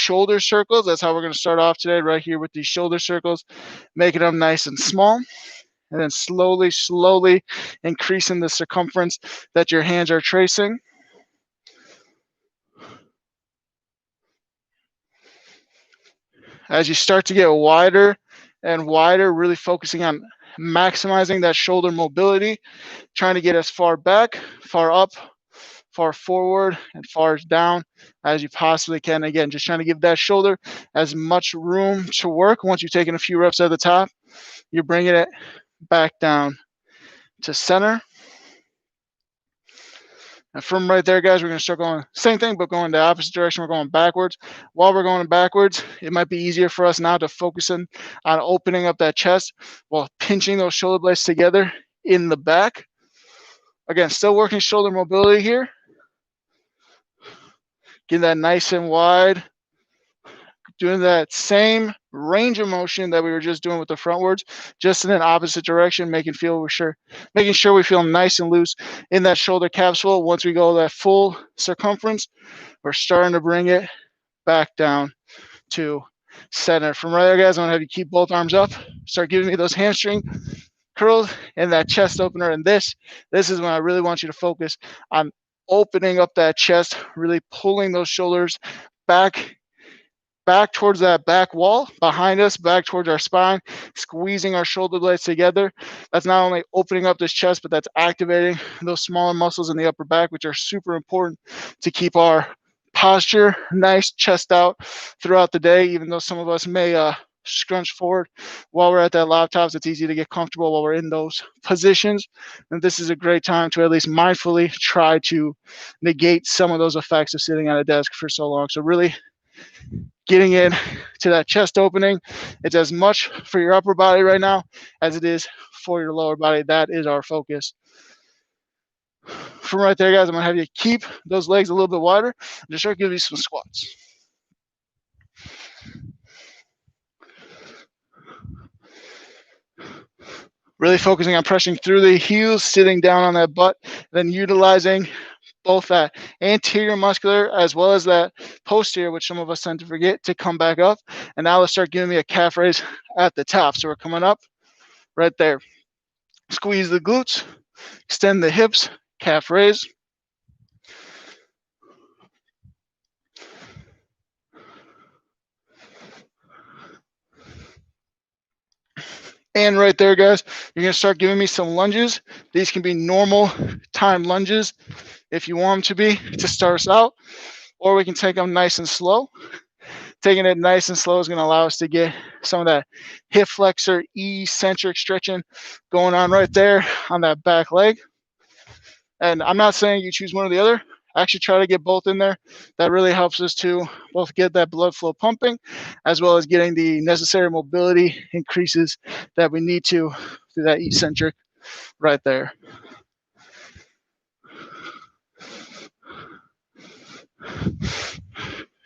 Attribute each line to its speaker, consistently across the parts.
Speaker 1: shoulder circles. That's how we're going to start off today, right here with these shoulder circles, making them nice and small. And then slowly increasing the circumference that your hands are tracing. As you start to get wider and wider, really focusing on maximizing that shoulder mobility, trying to get as far back, far up, far forward, and far down as you possibly can. Again, just trying to give that shoulder as much room to work. Once you've taken a few reps at the top, you're bringing it back down to center. And from right there, guys, we're going to start going same thing, but going the opposite direction. We're going backwards. While we're going backwards, it might be easier for us now to focus in on opening up that chest while pinching those shoulder blades together in the back. Again, still working shoulder mobility here. Getting that nice and wide. Doing that same range of motion that we were just doing with the frontwards, just in an opposite direction, making sure we feel nice and loose in that shoulder capsule. Once we go that full circumference, we're starting to bring it back down to center. From right there, guys, I'm gonna have you keep both arms up. Start giving me those hamstring curls and that chest opener. And this is when I really want you to focus on opening up that chest, really pulling those shoulders back towards that back wall behind us, back towards our spine, squeezing our shoulder blades together. That's not only opening up this chest, but that's activating those smaller muscles in the upper back, which are super important to keep our posture nice, chest out throughout the day. Even though some of us may scrunch forward while we're at that laptops, it's easy to get comfortable while we're in those positions. And this is a great time to at least mindfully try to negate some of those effects of sitting at a desk for so long. So really getting in to that chest opening. It's as much for your upper body right now as it is for your lower body. That is our focus. From right there, guys, I'm going to have you keep those legs a little bit wider and just start giving you some squats. Really focusing on pressing through the heels, sitting down on that butt, then utilizing both that anterior muscular as well as that posterior, which some of us tend to forget, to come back up. And now let's start giving me a calf raise at the top. So we're coming up right there. Squeeze the glutes, extend the hips, calf raise. And right there, guys, you're going to start giving me some lunges. These can be normal time lunges if you want them to be to start us out, or we can take them nice and slow. Taking it nice and slow is going to allow us to get some of that hip flexor, eccentric stretching going on right there on that back leg. And I'm not saying you choose one or the other. Actually try to get both in there. That really helps us to both get that blood flow pumping as well as getting the necessary mobility increases that we need to through that eccentric right there.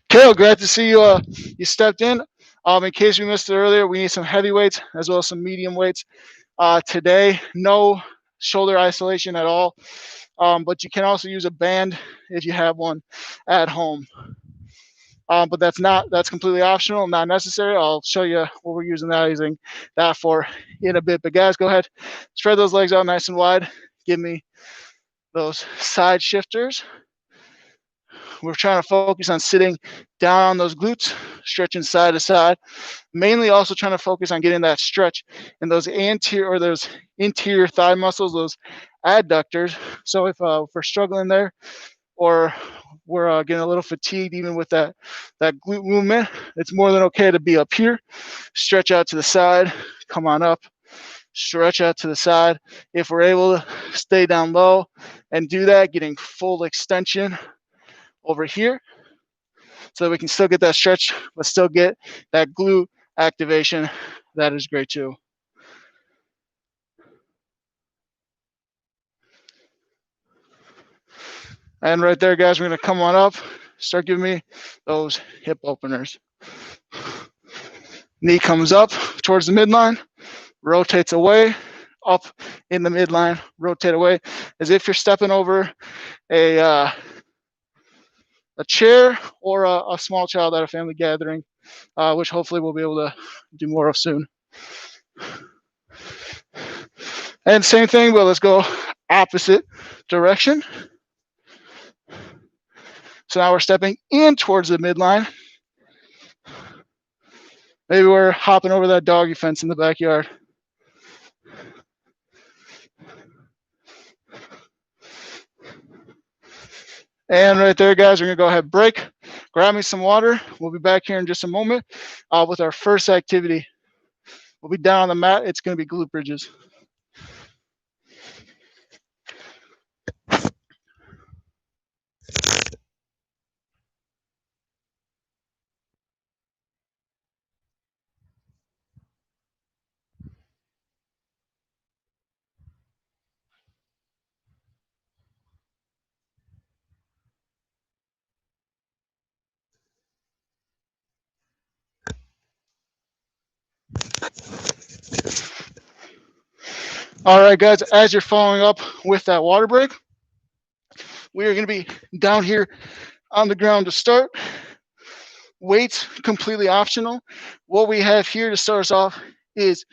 Speaker 1: Kale, glad to see you. You stepped in. In case we missed it earlier, we need some heavy weights as well as some medium weights. Today, no shoulder isolation at all. But you can also use a band if you have one at home. But that's completely optional, not necessary. I'll show you what we're using that for in a bit. But guys, go ahead, spread those legs out nice and wide. Give me those side shifters. We're trying to focus on sitting down on those glutes, stretching side to side. Mainly also trying to focus on getting that stretch in those interior thigh muscles, those adductors. So if we're struggling there, or we're getting a little fatigued even with that glute movement, it's more than okay to be up here. Stretch out to the side, come on up, stretch out to the side. If we're able to stay down low and do that, getting full extension over here so that we can still get that stretch but still get that glute activation, that is great too. And right there, guys, we're going to come on up, start giving me those hip openers. Knee comes up towards the midline, rotates away, up in the midline, rotate away, as if you're stepping over a a chair or a small child at a family gathering, which hopefully we'll be able to do more of soon. And same thing, but let's go opposite direction. So now we're stepping in towards the midline. Maybe we're hopping over that doggy fence in the backyard. And right there, guys, we're gonna go ahead, break, grab me some water. We'll be back here in just a moment with our first activity. We'll be down on the mat. It's gonna be glute bridges. All right, guys, as you're following up with that water break, we are gonna be down here on the ground to start. Weights completely optional. What we have here to start us off is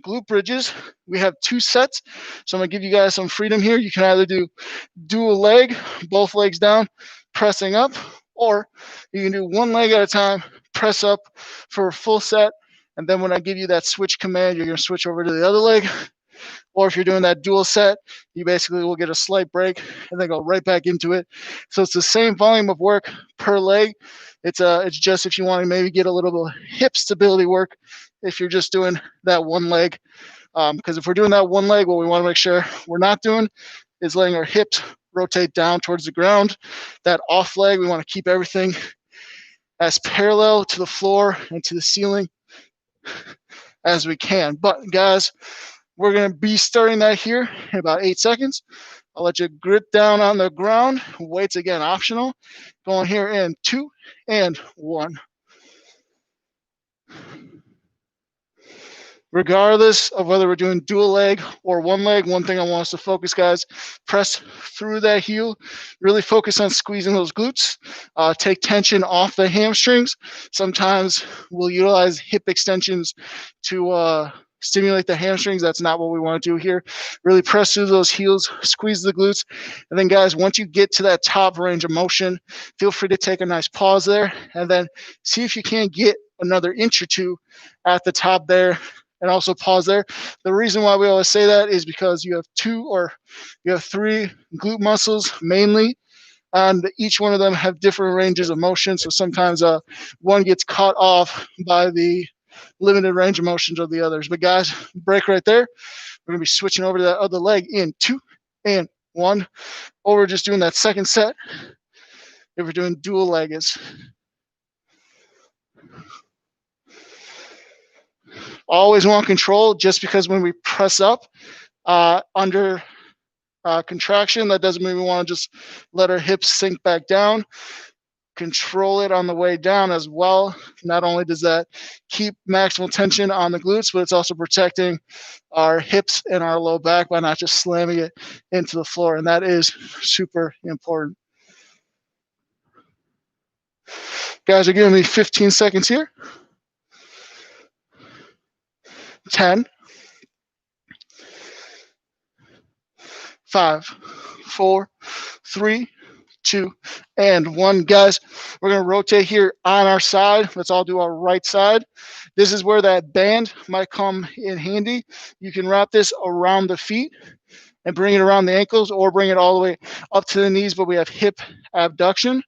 Speaker 1: glute bridges. We have 2 sets, so I'm gonna give you guys some freedom here. You can either do dual leg, both legs down, pressing up, or you can do 1 leg at a time, press up for a full set, and then when I give you that switch command, you're gonna switch over to the other leg. Or if you're doing that dual set, you basically will get a slight break and then go right back into it. So it's the same volume of work per leg. It's just if you want to maybe get a little bit of hip stability work if you're just doing that 1 leg. Because if we're doing that 1 leg, what we want to make sure we're not doing is letting our hips rotate down towards the ground. That off leg, we want to keep everything as parallel to the floor and to the ceiling as we can. But guys, we're going to be starting that here in about 8 seconds. I'll let you grip down on the ground. Weights, again, optional. Going here in 2 and 1. Regardless of whether we're doing dual leg or 1 leg, one thing I want us to focus, guys, press through that heel. Really focus on squeezing those glutes. Take tension off the hamstrings. Sometimes we'll utilize hip extensions to stimulate the hamstrings. That's not what we want to do here. Really press through those heels, squeeze the glutes. And then, guys, once you get to that top range of motion, feel free to take a nice pause there and then see if you can get another inch or 2 at the top there. And also pause there. The reason why we always say that is because you have 3 glute muscles mainly, and each one of them have different ranges of motion. So sometimes one gets caught off by the limited range of motions of the others. But guys, break right there. We're gonna be switching over to that other leg in 2 and 1. Or we're just doing that second set if we're doing dual legs. Always want control, just because when we press up under contraction, that doesn't mean we want to just let our hips sink back down. Control it on the way down as well. Not only does that keep maximal tension on the glutes, but it's also protecting our hips and our low back by not just slamming it into the floor. And that is super important. Guys are giving me 15 seconds here. 10, 5, 4, 3, 2, and 1. Guys, we're going to rotate here on our side. Let's all do our right side. This is where that band might come in handy. You can wrap this around the feet and bring it around the ankles, or bring it all the way up to the knees, but we have hip abduction.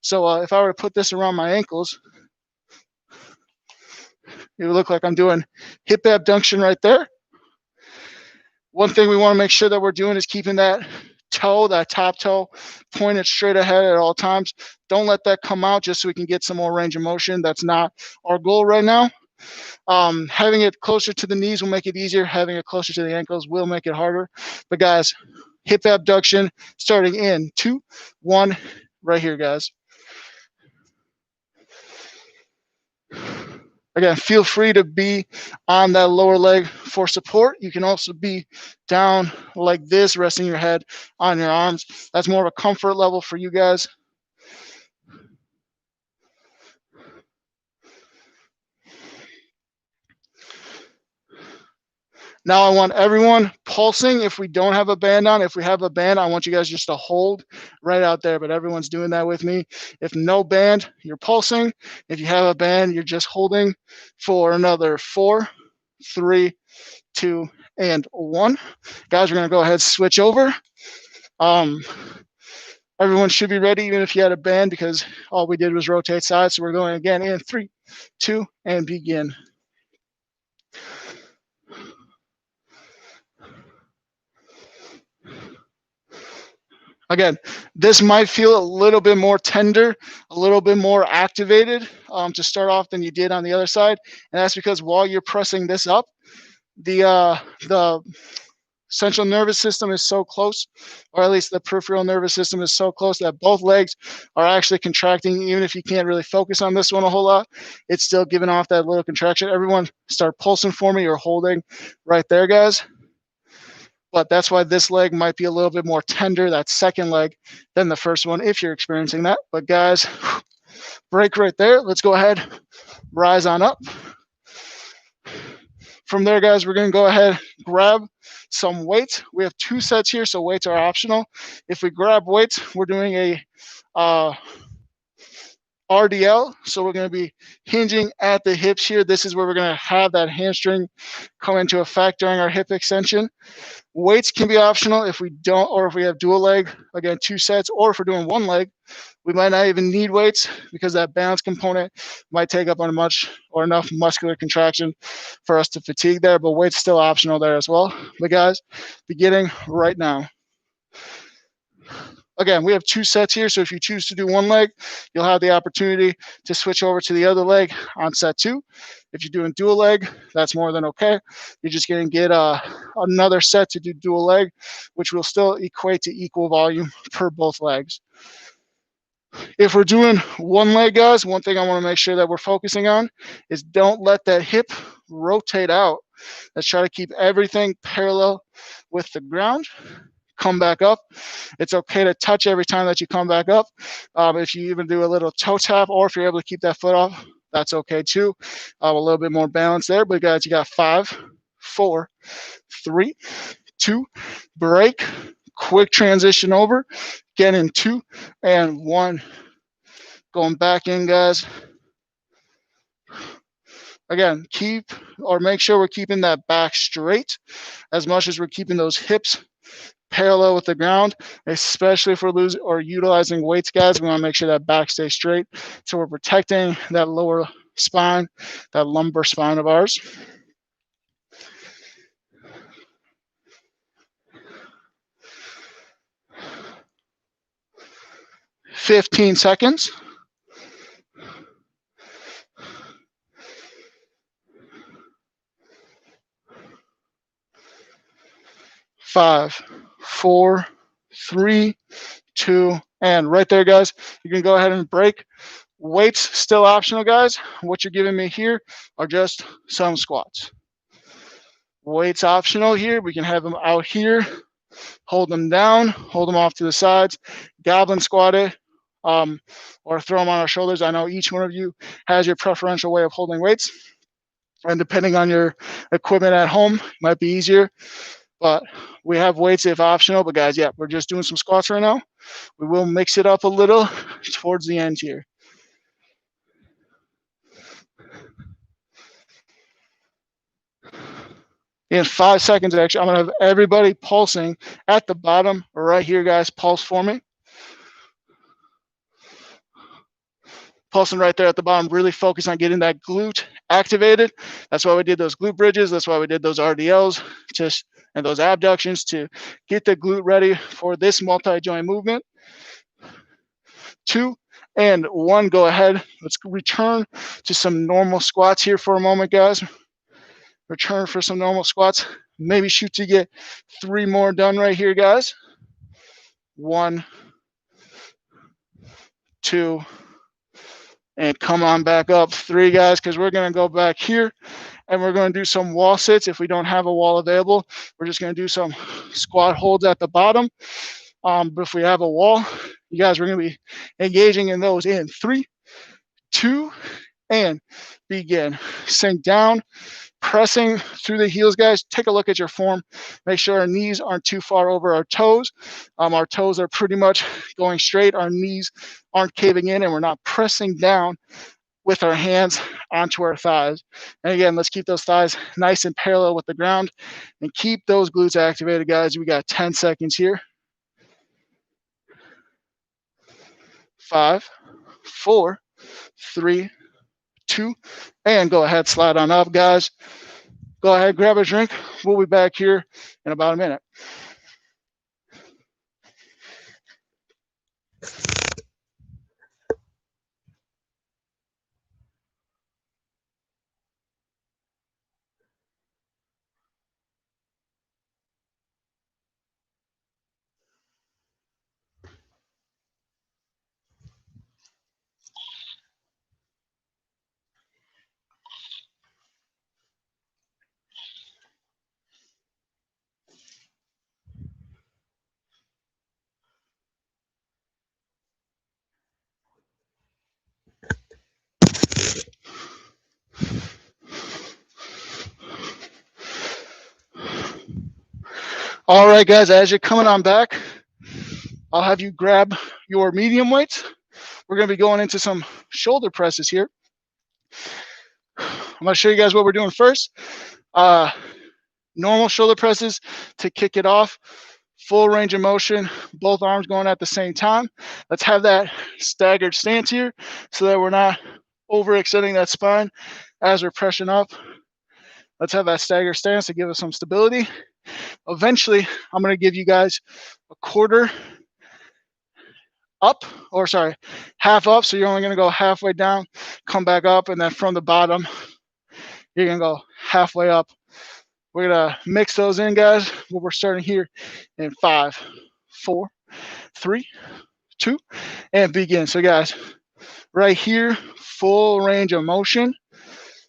Speaker 1: So if I were to put this around my ankles, it would look like I'm doing hip abduction right there. One thing we want to make sure that we're doing is keeping that toe, that top toe, pointed straight ahead at all times. Don't let that come out just so we can get some more range of motion. That's not our goal right now. Having it closer to the knees will make it easier. Having it closer to the ankles will make it harder. But guys, hip abduction starting in 2, 1, right here, guys. Again, feel free to be on that lower leg for support. You can also be down like this, resting your head on your arms. That's more of a comfort level for you guys. Now I want everyone pulsing if we don't have a band on. If we have a band, I want you guys just to hold right out there, but everyone's doing that with me. If no band, you're pulsing. If you have a band, you're just holding for another 4, 3, 2, and 1. Guys, we're gonna go ahead and switch over. Everyone should be ready, even if you had a band, because all we did was rotate sides. So we're going again in 3, 2, and begin. Again, this might feel a little bit more tender, a little bit more activated to start off than you did on the other side. And that's because while you're pressing this up, the central nervous system is so close, or at least the peripheral nervous system is so close that both legs are actually contracting. Even if you can't really focus on this one a whole lot, it's still giving off that little contraction. Everyone start pulsing for me or holding right there, guys. But that's why this leg might be a little bit more tender, that second leg, than the first one, if you're experiencing that. But guys, break right there. Let's go ahead, rise on up. From there, guys, we're going to go ahead, grab some weights. We have 2 sets here, so weights are optional. If we grab weights, we're doing a RDL, so we're going to be hinging at the hips here. This is where we're going to have that hamstring come into effect during our hip extension. Weights can be optional if we don't, or if we have dual leg, again, 2 sets, or if we're doing 1 leg, we might not even need weights because that balance component might take up on much or enough muscular contraction for us to fatigue there, but weights still optional there as well. But guys, beginning right now. Again, we have 2 sets here, so if you choose to do 1 leg, you'll have the opportunity to switch over to the other leg on set 2. If you're doing dual leg, that's more than okay. You're just going to get another set to do dual leg, which will still equate to equal volume per both legs. If we're doing 1 leg, guys, one thing I want to make sure that we're focusing on is don't let that hip rotate out. Let's try to keep everything parallel with the ground. Come back up. It's okay to touch every time that you come back up. If you even do a little toe tap, or if you're able to keep that foot off, that's okay too. A little bit more balance there. But guys, you got 5, 4, 3, 2, break. Quick transition over. Get in 2 and 1. Going back in, guys. Again, keep or make sure we're keeping that back straight as much as we're keeping those hips parallel with the ground, especially if we're losing or utilizing weights, guys. We want to make sure that back stays straight, so we're protecting that lower spine, that lumbar spine of ours. 15 seconds. 5, 4, 3, 2, and right there, guys. You can go ahead and break. Weights still optional, guys. What you're giving me here are just some squats. Weights optional here. We can have them out here. Hold them down. Hold them off to the sides. Goblin squat it, or throw them on our shoulders. I know each one of you has your preferential way of holding weights, and depending on your equipment at home, might be easier. But we have weights if optional. But guys, yeah, we're just doing some squats right now. We will mix it up a little towards the end here. In 5 seconds, actually, I'm going to have everybody pulsing at the bottom right here, guys. Pulse for me. Pulsing right there at the bottom. Really focus on getting that glute activated. That's why we did those glute bridges. That's why we did those RDLs and those abductions, to get the glute ready for this multi-joint movement. 2 and 1, go ahead. Let's return to some normal squats here for a moment, guys. Return for some normal squats. Maybe shoot to get 3 more done right here, guys. 1, 2, and come on back up. 3, guys, because we're going to go back here and we're going to do some wall sits. If we don't have a wall available, we're just going to do some squat holds at the bottom. But if we have a wall, you guys, we're going to be engaging in those in 3, 2, and begin. Sink down, pressing through the heels, guys. Take a look at your form. Make sure our knees aren't too far over our toes. Our toes are pretty much going straight. Our knees aren't caving in, and we're not pressing down with our hands onto our thighs. And again, let's keep those thighs nice and parallel with the ground and keep those glutes activated, guys. We got 10 seconds here. 5, 4, 3, 2, and go ahead, slide on up, guys. Go ahead, grab a drink. We'll be back here in about a minute. All right, guys, as you're coming on back, I'll have you grab your medium weights. We're going to be going into some shoulder presses here. I'm going to show you guys what we're doing first. Normal shoulder presses to kick it off. Full range of motion, both arms going at the same time. Let's have that staggered stance here so that we're not overextending that spine as we're pressing up. Let's have that staggered stance to give us some stability. Eventually, I'm going to give you guys a quarter up, or sorry, half up. So you're only going to go halfway down, come back up, and then from the bottom, you're going to go halfway up. We're going to mix those in, guys. We're starting here in 5, 4, 3, 2, and begin. So, guys, right here, full range of motion,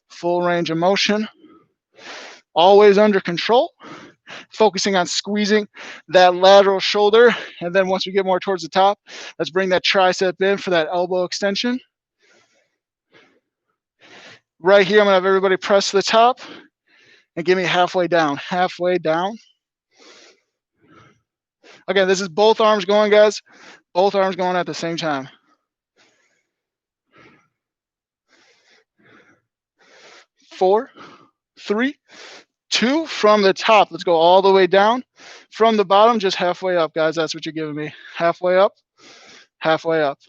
Speaker 1: full range of motion, always under control. Focusing on squeezing that lateral shoulder. And then once we get more towards the top, let's bring that tricep in for that elbow extension. Right here, I'm going to have everybody press to the top and give me halfway down, halfway down. Again, this is both arms going, guys. Both arms going at the same time. 4, 3, 2, from the top. Let's go all the way down. From the bottom, just halfway up, guys. That's what you're giving me. Halfway up, halfway up.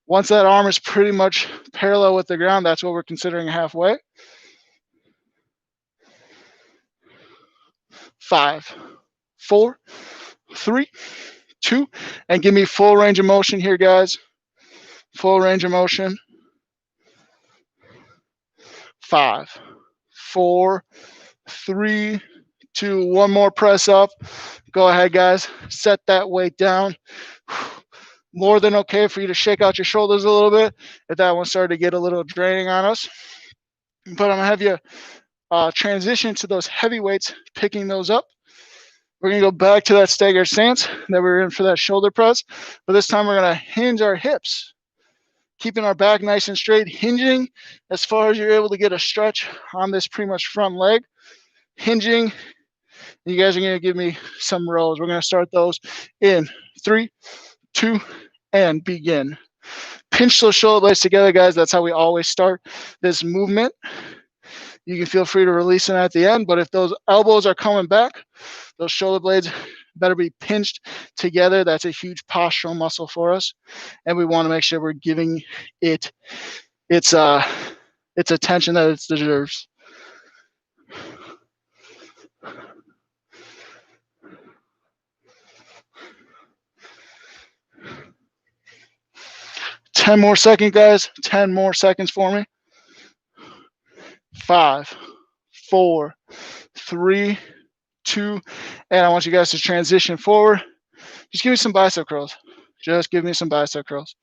Speaker 1: Once that arm is pretty much parallel with the ground, that's what we're considering halfway. 5, 4, 3, 2, and give me full range of motion here, guys. Full range of motion. 5, 4, 3, 2, one more press up. Go ahead, guys. Set that weight down. More than okay for you to shake out your shoulders a little bit if that one started to get a little draining on us. But I'm going to have you transition to those heavy weights, picking those up. We're going to go back to that staggered stance that we were in for that shoulder press. But this time we're going to hinge our hips, keeping our back nice and straight, hinging as far as you're able to get a stretch on this pretty much front leg. Hinging. You guys are going to give me some rows. We're going to start those in 3, 2, and begin. Pinch those shoulder blades together, guys. That's how we always start this movement. You can feel free to release them at the end, but if those elbows are coming back, those shoulder blades better be pinched together. That's a huge postural muscle for us, and we want to make sure we're giving it its attention that it deserves. Ten more seconds, guys. 10 more seconds for me. 5, 4, 3, 2, and I want you guys to transition forward. Just give me some bicep curls. Just give me some bicep curls.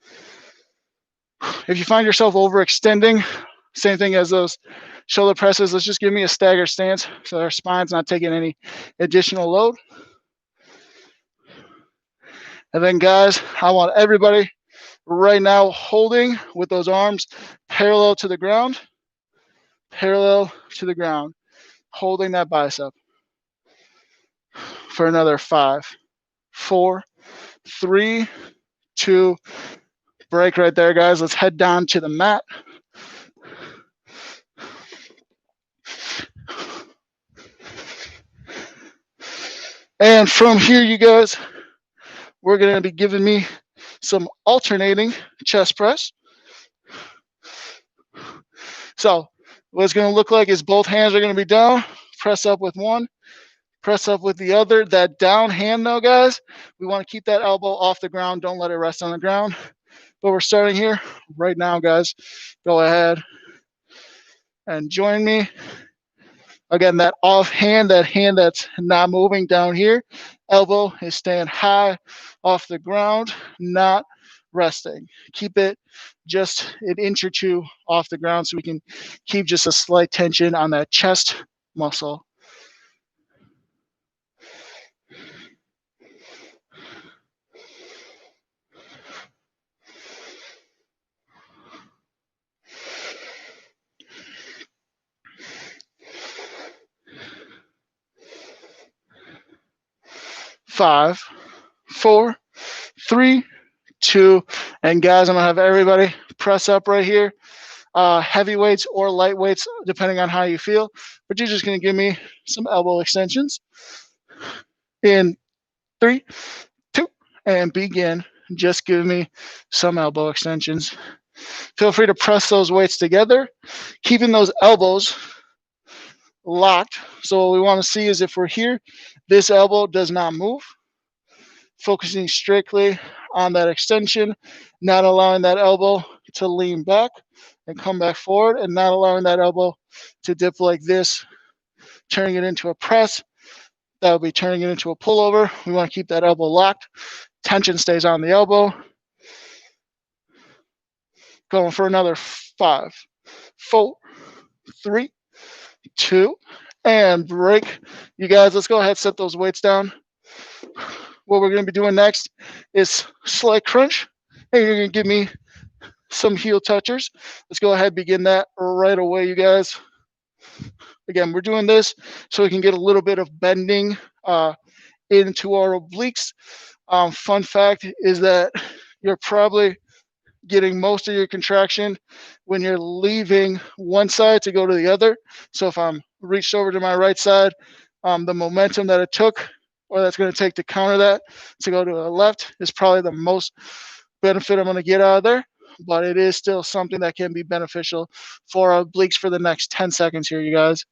Speaker 1: If you find yourself overextending, same thing as those shoulder presses, let's just give me a staggered stance so our spine's not taking any additional load. And then, guys, I want everybody right now holding with those arms parallel to the ground, holding that bicep for another 5, 4, 3, 2, break right there, guys. Let's head down to the mat. And from here, you guys, we're going to be giving me some alternating chest press. So what it's going to look like is both hands are going to be down, press up with one, press up with the other. That down hand though, guys, we want to keep that elbow off the ground. Don't let it rest on the ground. But we're starting here right now, guys. Go ahead and join me. Again, that off hand, that hand that's not moving down here. Elbow is staying high off the ground, not resting. Keep it just an inch or two off the ground so we can keep just a slight tension on that chest muscle. Five, 4, 3, 2, and guys, I'm gonna have everybody press up right here. Heavy weights or light weights, depending on how you feel, but you're just gonna give me some elbow extensions in 3, 2, and begin. Just give me some elbow extensions. Feel free to press those weights together, keeping those elbows locked. So what we want to see is if we're here, this elbow does not move. Focusing strictly on that extension, not allowing that elbow to lean back and come back forward, and not allowing that elbow to dip like this, turning it into a press. That would be turning it into a pullover. We want to keep that elbow locked. Tension stays on the elbow. Going for another 5, 4, 3, 2, and break. You guys, let's go ahead and set those weights down. What we're going to be doing next is slight crunch, and you're going to give me some heel touchers. Let's go ahead and begin that right away, you guys. Again, we're doing this so we can get a little bit of bending into our obliques. Fun fact is that you're probably getting most of your contraction when you're leaving one side to go to the other. So if I'm reached over to my right side, the momentum that it took or that's going to take to counter that to go to the left is probably the most benefit I'm going to get out of there. But it is still something that can be beneficial for our obliques for the next 10 seconds here, you guys.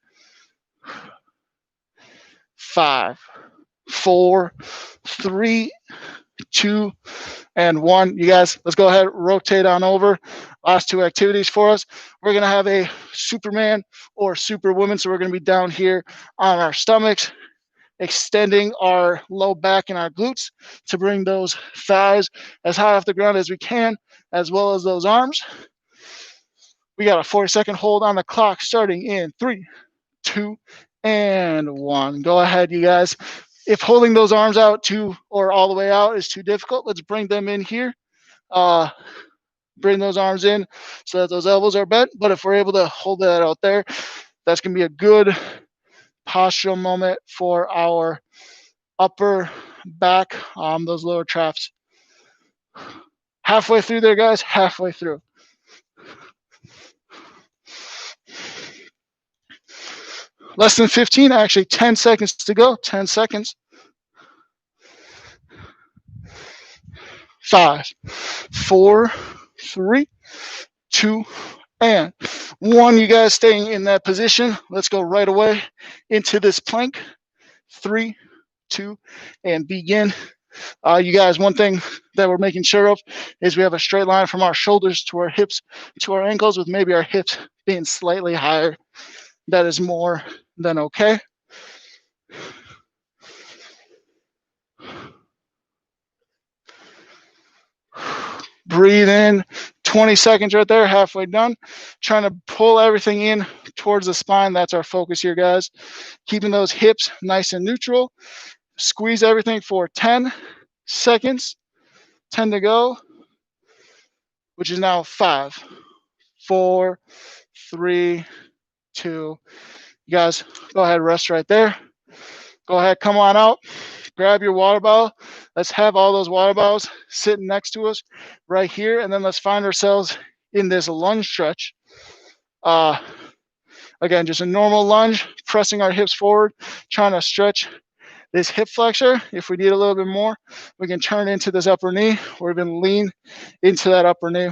Speaker 1: 5, 4, 3, 2, and 1. You guys, let's go ahead, rotate on over. Last 2 activities for us. We're going to have a Superman or Superwoman. So we're going to be down here on our stomachs, extending our low back and our glutes to bring those thighs as high off the ground as we can, as well as those arms. We got a 40-second hold on the clock starting in 3, 2, and 1. Go ahead, you guys. If holding those arms out or all the way out is too difficult, let's bring them in here. Bring those arms in so that those elbows are bent. But if we're able to hold that out there, that's going to be a good postural moment for our upper back, those lower traps. Halfway through there, guys, halfway through. Less than 15, actually 10 seconds to go, 10 seconds. 5, 4, 3, 2, and 1. You guys staying in that position. Let's go right away into this plank. 3, 2, and begin. You guys, one thing that we're making sure of is we have a straight line from our shoulders to our hips to our ankles, with maybe our hips being slightly higher. That is more than okay. Breathe in, 20 seconds right there, halfway done. Trying to pull everything in towards the spine. That's our focus here, guys. Keeping those hips nice and neutral. Squeeze everything for 10 seconds. 10 to go. which is now 5, 4, 3, 2. You guys go ahead, rest right there. Go ahead, come on out, grab your water bottle. Let's have all those water bottles sitting next to us right here, and then let's find ourselves in this lunge stretch. Again, just a normal lunge, pressing our hips forward, trying to stretch this hip flexor. If we need a little bit more, we can turn into this upper knee or even lean into that upper knee.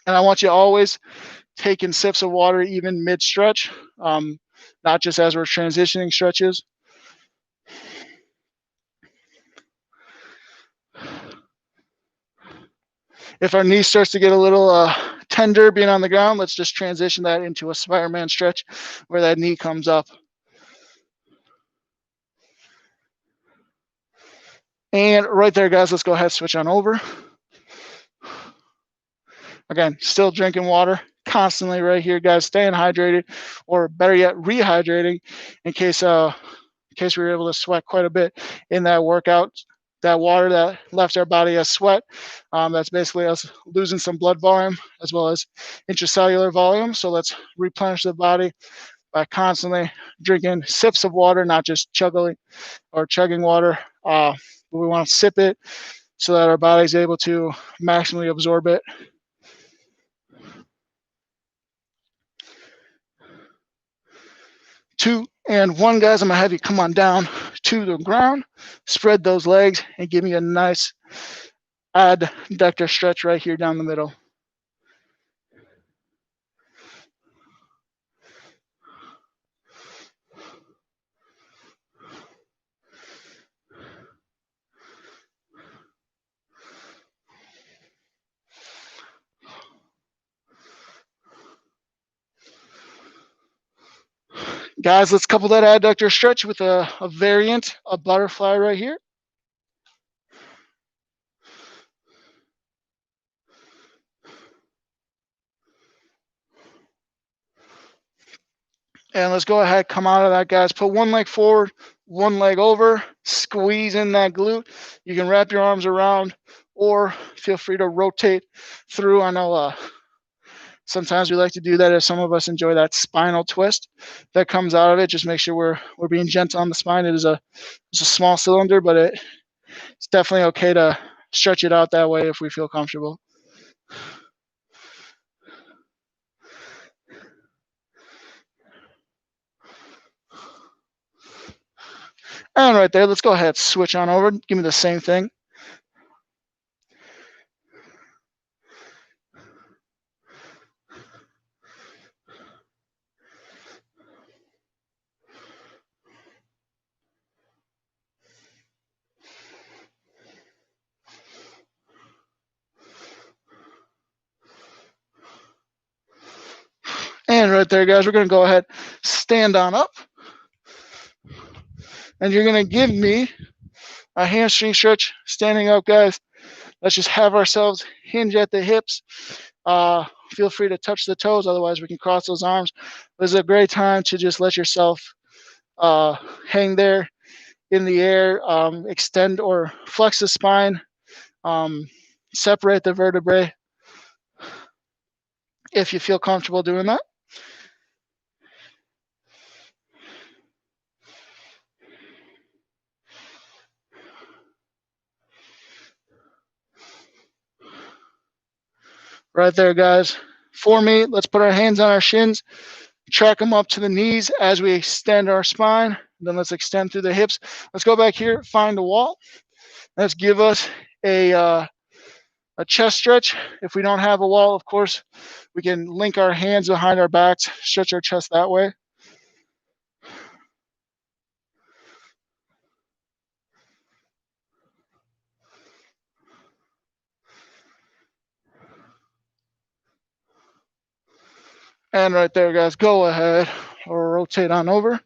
Speaker 1: And I want you always taking sips of water even mid-stretch, not just as we're transitioning stretches. If our knee starts to get a little tender being on the ground, let's just transition that into a Spider-Man stretch where that knee comes up. And right there, guys, let's go ahead and switch on over. Again, still drinking water constantly right here, guys, staying hydrated, or better yet, rehydrating in case we were able to sweat quite a bit in that workout. That water that left our body as sweat, that's basically us losing some blood volume as well as intracellular volume. So let's replenish the body by constantly drinking sips of water, not just chugging water. But we want to sip it so that our body's able to maximally absorb it. 2 and 1, guys. I'm gonna have you come on down to the ground, spread those legs, and give me a nice adductor stretch right here down the middle. Guys, let's couple that adductor stretch with a variant, a butterfly right here. And let's go ahead, come out of that, guys. Put one leg forward, one leg over, squeeze in that glute. You can wrap your arms around or feel free to rotate through. I know sometimes we like to do that if some of us enjoy that spinal twist that comes out of it. Just make sure we're being gentle on the spine. It's a small cylinder, but it's definitely okay to stretch it out that way if we feel comfortable. And right there, let's go ahead, switch on over. Give me the same thing. And right there, guys, we're going to go ahead, stand on up. And you're going to give me a hamstring stretch standing up, guys. Let's just have ourselves hinge at the hips. Feel free to touch the toes. Otherwise, we can cross those arms. This is a great time to just let yourself hang there in the air, extend or flex the spine, separate the vertebrae if you feel comfortable doing that. Right there, guys. For me, let's put our hands on our shins, track them up to the knees as we extend our spine. Then let's extend through the hips. Let's go back here, find the wall. Let's give us a chest stretch. If we don't have a wall, of course, we can link our hands behind our backs, stretch our chest that way. And right there, guys, go ahead or rotate on over.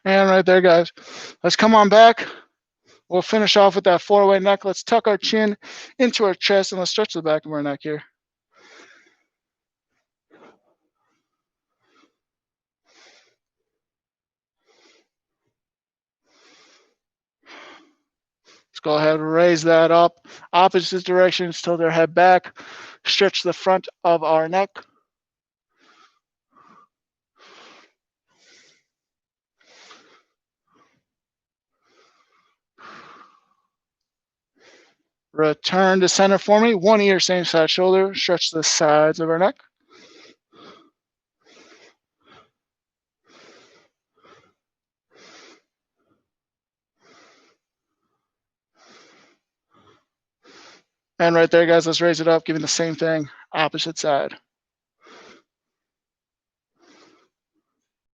Speaker 1: And right there, guys, let's come on back. We'll finish off with that 4-way neck. Let's tuck our chin into our chest and let's stretch the back of our neck here. Let's go ahead and raise that up. Opposite directions, tilt our head back. Stretch the front of our neck. Return to center for me. One ear, same side shoulder. Stretch the sides of our neck. And right there, guys, let's raise it up, giving the same thing, opposite side.